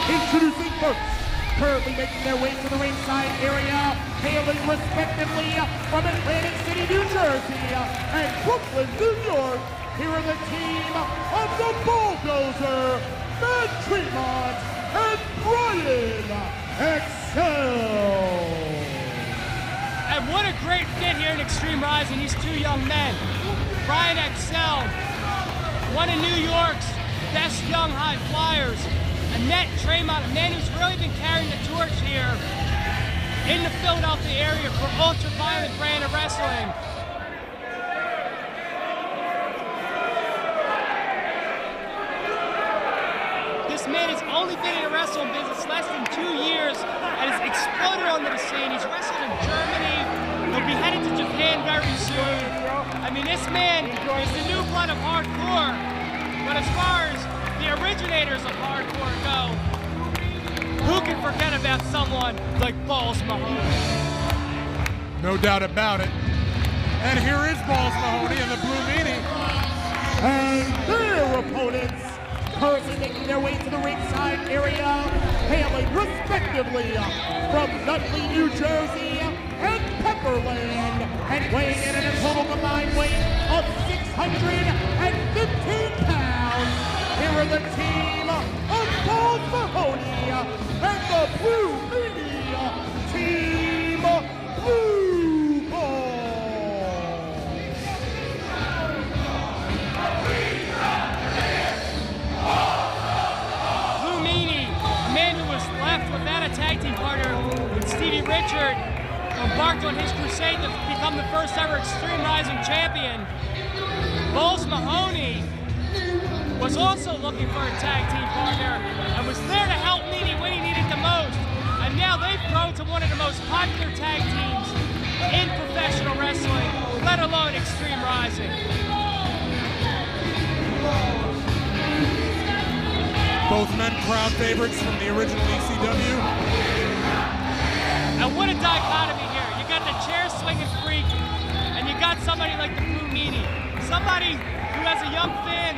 Introducing first, currently making their way to the ringside area, hailing respectively from Atlantic City, New Jersey, and Brooklyn, New York. Here are the team of the Bulldozer, Tremont and Brian XL. And what a great fit here in Extreme Rising, these two young men. Brian XL, one of New York's best young high flyers, and Tremont, a man who's really been carrying the torch here in the Philadelphia area for ultra-violent brand of wrestling. This man has only been in the wrestling business less than 2 years and has exploded onto the scene. He's wrestled in Germany. He'll be headed to Japan very soon. I mean, this man is the new blood of hardcore. But as far as the originators of hardcore go, who can forget about someone like Balls Mahoney? No doubt about it. And here is Balls Mahoney and the Blue Meanie. And their opponents, currently making their way to the ringside area, hailing respectively from Nutley, New Jersey, and Pepperland, and weighing in at a total combined weight of 615 pounds. Here are the team of Balls Mahoney and the Blue Meanie, Team Blue Balls. Blue Meanie, a man who was left without a tag team partner when Stevie Richard embarked on his crusade to become the first ever Extreme Rising champion. Balls Mahoney was also looking for a tag team partner and was there to help Meanie when he needed the most. And now they've grown to one of the most popular tag teams in professional wrestling, let alone Extreme Rising. Both men crowd favorites from the original ECW. And what a dichotomy here. You got the chair swinging freak, and you got somebody like the Blue Meanie. Somebody who, as a young fan,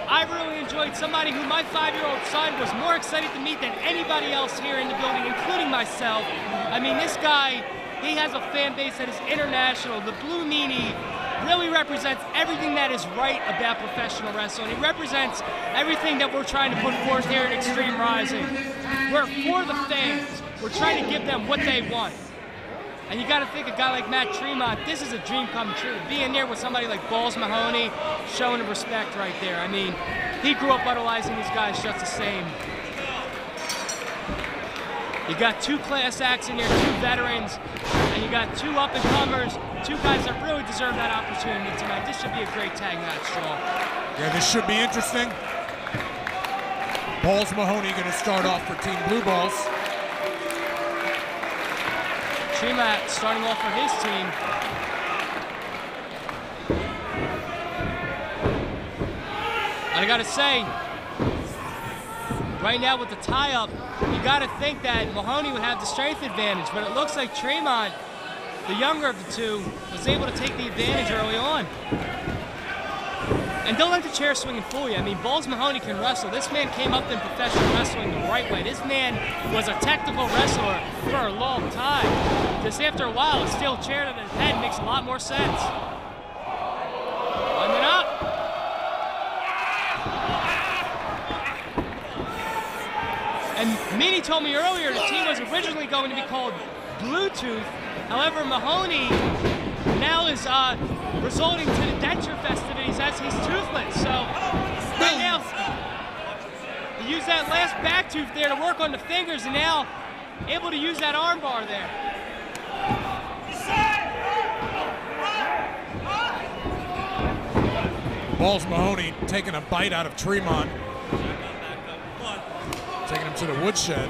I really enjoyed. Somebody who my 5-year-old son was more excited to meet than anybody else here in the building, including myself. I mean, this guy, he has a fan base that is international. The Blue Meanie really represents everything that is right about professional wrestling. He represents everything that we're trying to put forth here at Extreme Rising. We're for the fans. We're trying to give them what they want. And you got to think a guy like Tremont, this is a dream come true. Being there with somebody like Balls Mahoney, showing him respect right there. I mean, he grew up idolizing these guys just the same. You got 2 class acts in there, 2 veterans, and you got 2 up-and-comers, 2 guys that really deserve that opportunity tonight. This should be a great tag match, Joel. Yeah, this should be interesting. Balls Mahoney going to start off for Team Blue Balls. Tremont starting off for his team. I gotta say, right now with the tie-up, you gotta think that Mahoney would have the strength advantage, but it looks like Tremont, the younger of the two, was able to take the advantage early on. And don't let the chair swing and fool you. I mean, Balls Mahoney can wrestle. This man came up in professional wrestling the right way. This man was a technical wrestler for a long time. Just after a while, a steel chair to the head makes a lot more sense. Climbing up. And Meanie told me earlier the team was originally going to be called Bluetooth. However, Mahoney now is resulting to the denture festivities as he's toothless. So right now, he used that last back tooth there to work on the fingers, and now able to use that arm bar there. Balls Mahoney taking a bite out of Tremont. Taking him to the woodshed.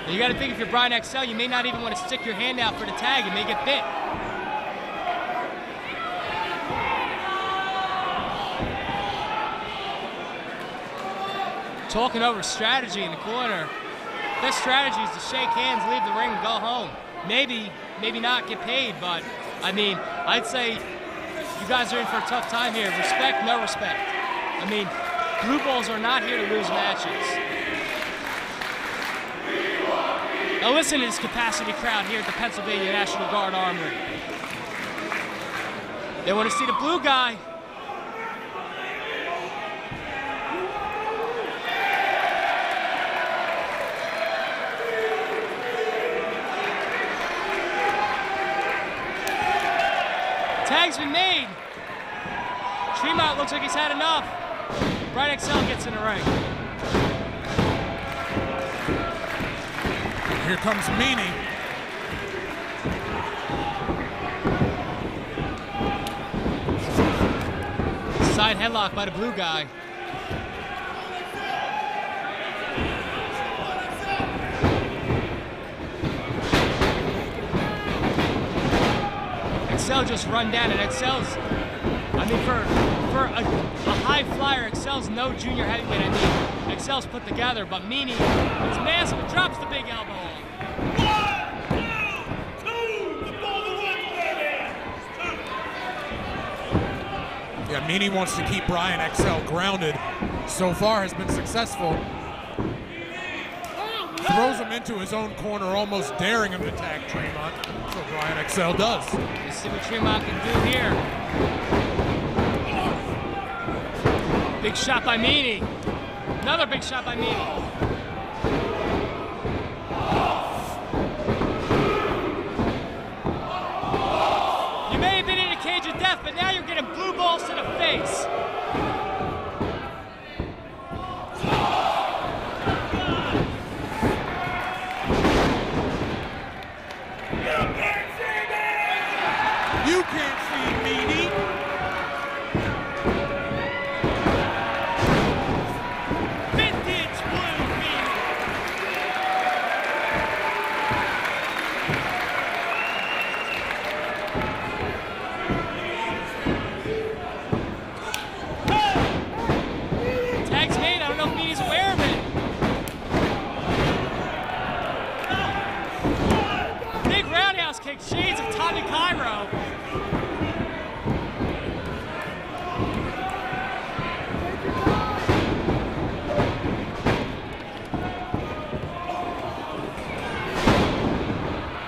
You got to think if you're Brian XL, you may not even want to stick your hand out for the tag. You may get bit. Talking over strategy in the corner. Best strategy is to shake hands, leave the ring, and go home. Maybe not get paid, but I mean, I'd say you guys are in for a tough time here. Respect, no respect. I mean, Blue Balls are not here to lose matches. Now listen to this capacity crowd here at the Pennsylvania National Guard Armory. They want to see the blue guy. Tag's been made. Tremont looks like he's had enough. Brian XL gets in the ring. Here comes Meanie. Side headlock by the blue guy. XL just run down, and XL's, I mean, for a high flyer, XL's no junior heavyweight. I mean, XL's put together, but Meanie is massive and drops the big elbow. 1, 2, the ball the Yeah, Meanie wants to keep Brian XL grounded. So far has been successful. Throws him into his own corner, almost daring him to tag Tremont. So Brian XL does. Let's see what Tremont can do here. Big shot by Meanie. Another big shot by Meanie. You may have been in a cage of death, but now you're getting blue balls to the face. You can't see Meanie. Vintage blue Meanie. Tag's made. I don't know if Meanie's aware of it. Big roundhouse kick, shades of Tommy Cairo.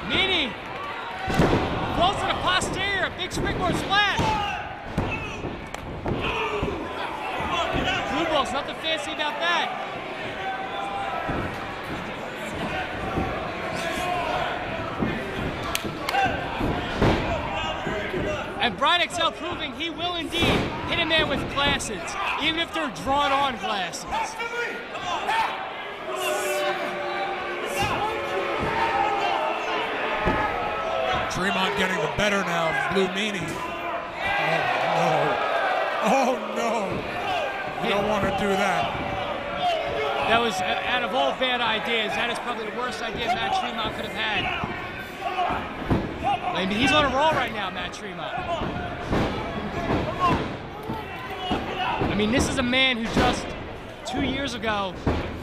Meanie rolls to the posterior, a big springboard splash. Blue balls, nothing fancy about that. And Brian XL proving he will indeed hit a man with glasses, even if they're drawn-on glasses. Tremont getting the better now of Blue Meanie. Oh no. Oh no. You don't want to do that. That was, out of all bad ideas, that is probably the worst idea Matt Tremont could have had. I mean, he's on a roll right now, Matt Tremont. I mean, this is a man who just 2 years ago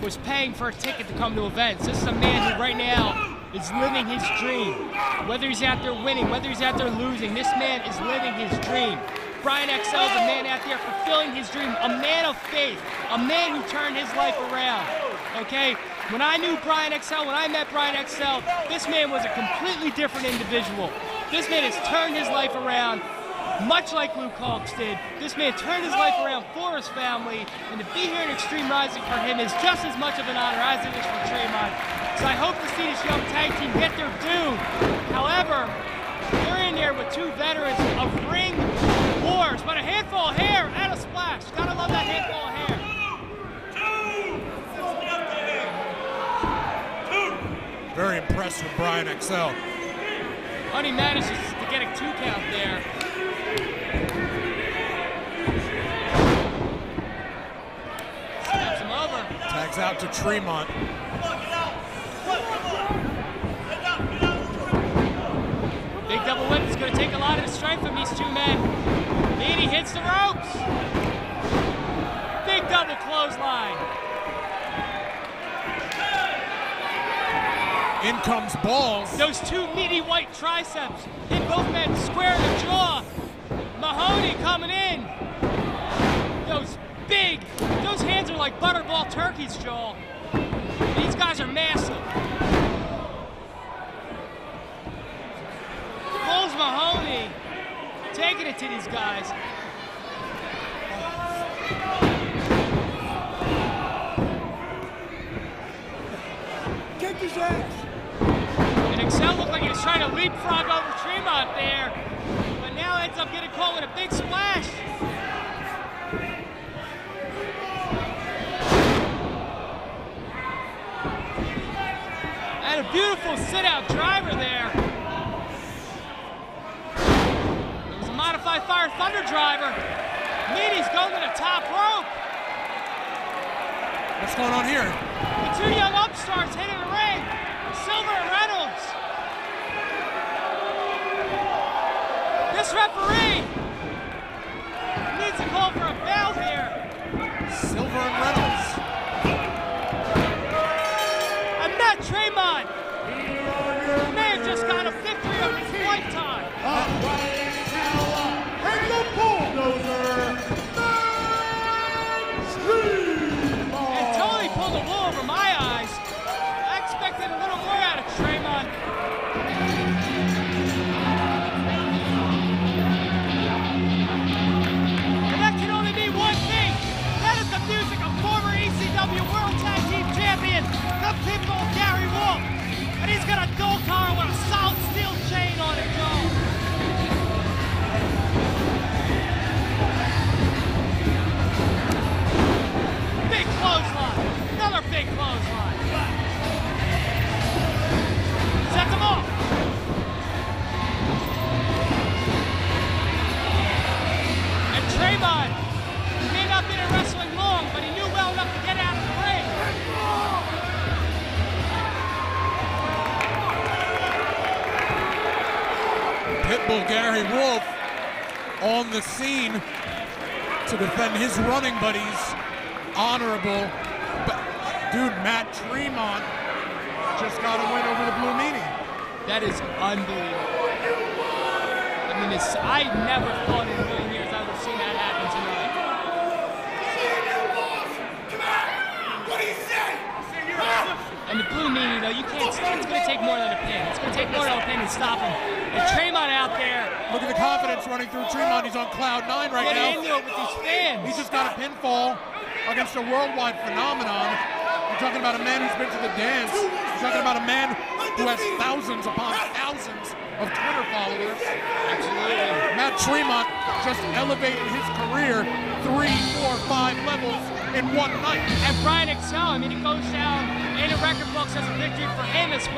was paying for a ticket to come to events. This is a man who right now is living his dream. Whether he's out there winning, whether he's out there losing, this man is living his dream. Brian XL is a man out there fulfilling his dream, a man of faith, a man who turned his life around, okay? When I knew Brian XL, when I met Brian XL, this man was a completely different individual. This man has turned his life around, much like Luke Hawks did. This man turned his life around for his family, and to be here in Extreme Rising for him is just as much of an honor as it is for Tremont. So I hope to see this young tag team get their due. However, they're in there with two veterans of ring wars, but a handful of hair and a splash. Gotta love that handful of hair. Very impressed with Brian XL. Mahoney manages to get a 2 count there. Snaps him over. Tags out to Tremont. Big double whip is going to take a lot of the strength from these two men. Meanie hits the ropes. Big double clothesline. In comes Balls. Those two meaty white triceps hit both men square in the jaw. Mahoney coming in. Those hands are like butterball turkeys, Joel. These guys are massive. taking it to these guys. Kick his ass. And XL looked like he was trying to leapfrog over Tremont there, but now ends up getting caught with a big splash. And a beautiful sit-out driver there. It was a modified Fire Thunder driver. Meanie's going to the top rope. What's going on here? The two young upstarts hitting the ring. Silver and Reynolds. This referee needs to call for a foul here. Silver and Reynolds. And Matt Tremont may have just got a victory of his lifetime. And the Bulldozer, And totally pulled the wool over my eyes. I expected a little more out of Tremont. And that can only mean one thing. That is the music of former ECW World Tag Team Champion, the Pitbull Gary Wolf. And he's got a dual collar with a solid steel chain on it, Joe. Big clothesline. Another big clothesline. Set them off. And Tremont may not have been in wrestling long, but he knew well enough to get out of the ring. Pitbull Gary Wolf on the scene to defend his running buddies. Honorable. Dude, Matt Tremont just got a win over the Blue Meanie. That is unbelievable. I mean, I never thought in a million years I would have seen that happen tonight. What do you say? And the Blue Meanie, though, you can't. It's going to take more than a pin. It's going to take more than a pin to stop him. And Tremont out there. Look at the confidence running through Tremont. He's on cloud 9 right now. Getting into it with these fans. He's just got a pinfall against a worldwide phenomenon. You're talking about a man who's been to the dance. You're talking about a man who has thousands upon thousands of Twitter followers. Absolutely. Matt Tremont just elevating his career 3, 4, 5 levels in one night. And Brian XL, I mean, it goes down in the record books as a victory for him as well.